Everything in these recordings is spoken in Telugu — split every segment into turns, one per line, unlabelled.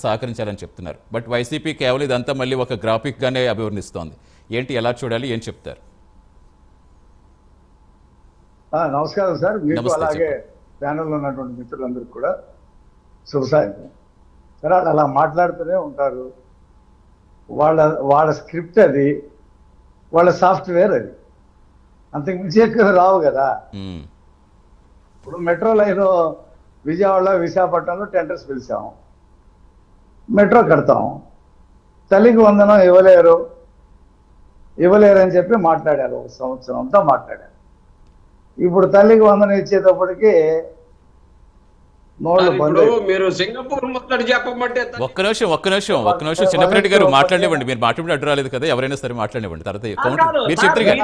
సహకరించాలని చెప్తున్నారు. బట్ వైసీపీ కేవలం ఇదంతా మళ్ళీ ఒక గ్రాఫిక్గానే అభివర్ణిస్తోంది. ఏంటి, ఎలా చూడాలి, ఏం చెప్తారు?
నమస్కారం సార్, మీకు
నమస్తే,
అలాగే ప్యానెల్లో ఉన్నటువంటి మిత్రులందరికీ కూడా శుభసాయంత్రం. సరే, అలా మాట్లాడుతూనే ఉంటారు. వాళ్ళ స్క్రిప్ట్ అది, వాళ్ళ సాఫ్ట్వేర్ అది, అంతకు మించి ఎక్కువ రావు కదా. ఇప్పుడు మెట్రో లైన్ విజయవాడ విశాఖపట్నంలో టెండర్స్ పిలిచాము, మెట్రో కడతాం, తల్లికి వందనం ఇవ్వలేరు అని చెప్పి మాట్లాడారు. ఒక సంవత్సరం అంతా మాట్లాడారు. ఇప్పుడు తల్లికి వందనం ఇచ్చేటప్పటికి
మీరు సింగపూర్ ముట్టడి చెప్పమంటే
ఒక్క నిమిషం చిన్నప్పటి గారు మాట్లాడనివ్వండి. మీరు మాట్లాడి అడ్డు రాలేదు కదా, ఎవరైనా సరే మాట్లాడనివ్వండి. తర్వాత మీరు చెప్తారు కదా.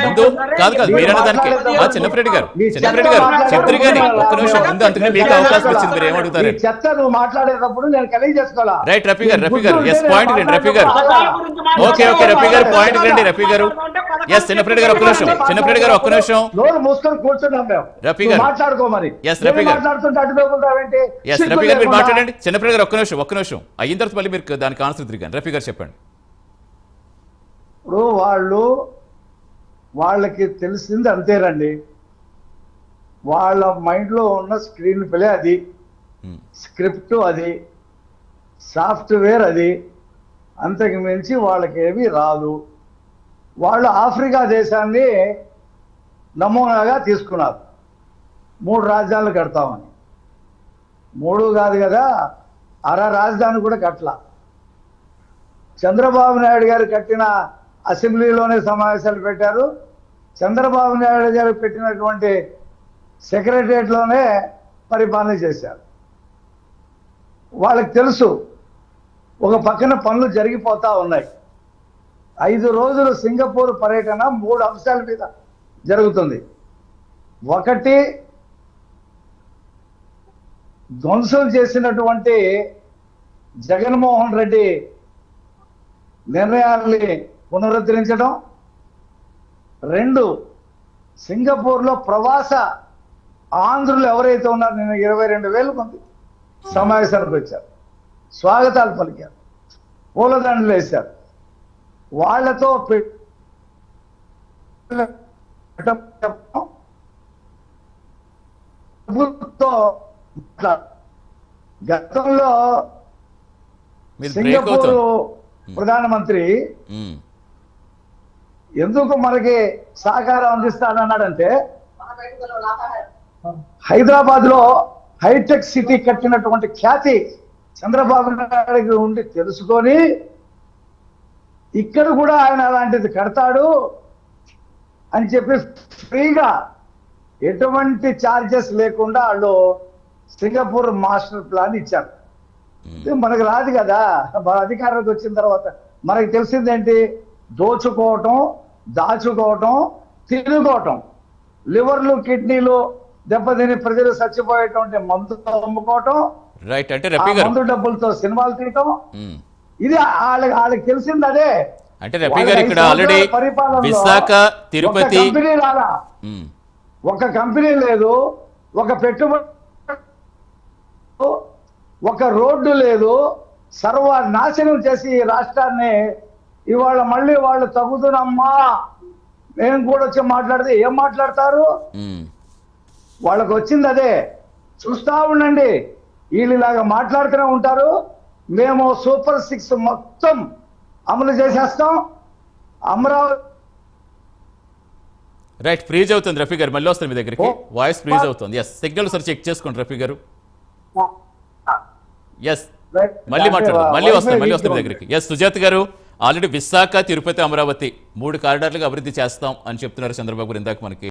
ముందు కాదు మీరన్న దానికి చిన్నప్పటి గారు చెప్తారు కానీ ఒక్క నిమిషం ముందు, అందుకని మీకు అవకాశం వచ్చింది. మీరు ఏమడుగుతారు?
మాట్లాడేటప్పుడు నేను
రైట్ రఫీ గారు ఎస్ పాయింట్ రండి రఫీ గారు. ఓకే రఫీ గారు పాయింట్ రండి రఫీ గారు. ఎస్ చిన్నప్రెడ్డి గారు ఒక్క నిమిషం రఫీ గారు ఎస్ రఫీ గారు మీరు మాట్లాడండి. చిన్నప్రెడ్డి గారు ఒక్క నిమిషం అయిన తర్వాత మళ్ళీ మీరు దానికి ఆన్సర్ తిరిగాను. రఫీ గారు చెప్పండి.
ఇప్పుడు వాళ్ళకి తెలిసింది అంతేనండి. వాళ్ళ మైండ్లో ఉన్న స్క్రీన్ ప్లే అది, స్క్రిప్ట్ అది, సాఫ్ట్వేర్ అది, అంతకు మించి వాళ్ళకి ఏమీ రాదు. వాళ్ళు ఆఫ్రికా దేశాన్ని నమూనాగా తీసుకున్నారు. 3 రాజధానులు కడతామని. 3 కాదు కదా, రాజధాని కూడా కట్టలా. చంద్రబాబు నాయుడు గారు కట్టిన అసెంబ్లీలోనే సమావేశాలు పెట్టారు. చంద్రబాబు నాయుడు గారు పెట్టినటువంటి సెక్రటరియట్లోనే పరిపాలన చేశారు. వాళ్ళకి తెలుసు ఒక పక్కన పనులు జరిగిపోతా ఉన్నాయి. 5 రోజులు సింగపూర్ పర్యటన 3 అంశాల మీద జరుగుతుంది. ఒకటి, ధ్వంసం చేసినటువంటి జగన్మోహన్ రెడ్డి నిర్ణయాల్ని పునరుద్ధరించడం. 2, సింగపూర్లో ప్రవాస ఆంధ్రులు ఎవరైతే ఉన్నారో, నిన్న 22,000 మంది సమావేశానికి వచ్చారు, స్వాగతాలు పలికారు, పూలదండలు వేశారు. వాళ్లతో గతంలో సింగపూర్ ప్రధానమంత్రి ఎందుకు మనకి సహకారం అందిస్తానన్నాడంటే, హైదరాబాద్ లో హైటెక్ సిటీ కట్టినటువంటి ఖ్యాతి చంద్రబాబు నాయుడు ఉండి తెలుసుకొని ఇక్కడ కూడా ఆయన అలాంటిది కడతాడు అని చెప్పి ఫ్రీగా ఎటువంటి ఛార్జెస్ లేకుండా వాళ్ళు సింగపూర్ మాస్టర్ ప్లాన్ ఇచ్చారు. మనకు రాదు కదా, మన అధికారంలోకి వచ్చిన తర్వాత మనకి తెలిసిందేంటి? దోచుకోవటం, దాచుకోవటం, తినుకోవటం, లివర్లు కిడ్నీలు దెబ్బతిని ప్రజలు చచ్చిపోయేటువంటి మందు అమ్ముకోవటం, మందు డబ్బులతో సినిమాలు తీయటం. ఇది వాళ్ళకి తెలిసింది అదే.
అంటే రఫీ గారు ఇక్కడ ఆల్రెడీ విశాఖ, తిరుపతి
కంపెనీ రాలా, ఒక కంపెనీ లేదు, ఒక పెట్టుబడి, ఒక రోడ్డు లేదు, సర్వనాశనం చేసి ఈ రాష్ట్రాన్ని ఇవాళ మళ్ళీ వాళ్ళు తగ్గుతున్నమ్మా మేము కూడా వచ్చి మాట్లాడితే ఏం మాట్లాడతారు? వాళ్ళకు వచ్చింది అదే. చూస్తా ఉండండి, వీళ్ళలాగా మాట్లాడుతూనే ఉంటారు. మేము సూపర్ 6 మొత్తం అమలు చేసేస్తాం. అమరావతి
రైట్ ఫ్రీజ్ అవుతుంది రఫీ గారు, మళ్ళీ వస్తుంది మీ దగ్గరికి. వాయిస్ ఫ్రీజ్ అవుతుంది. ఎస్ సిగ్నల్ సార్ చెక్ చేసుకోండి రఫీ గారు. ఎస్ మళ్ళీ మాట్లాడదాం, మళ్ళీ వస్తుంది మీ దగ్గరికి. ఎస్ సుజాత గారు, ఆల్రెడీ విశాఖ, తిరుపతి, అమరావతి 3 కారిడార్లుగా అభివృద్ధి చేస్తాం అని చెప్తున్నారు చంద్రబాబు గారు ఇందాక మనకి.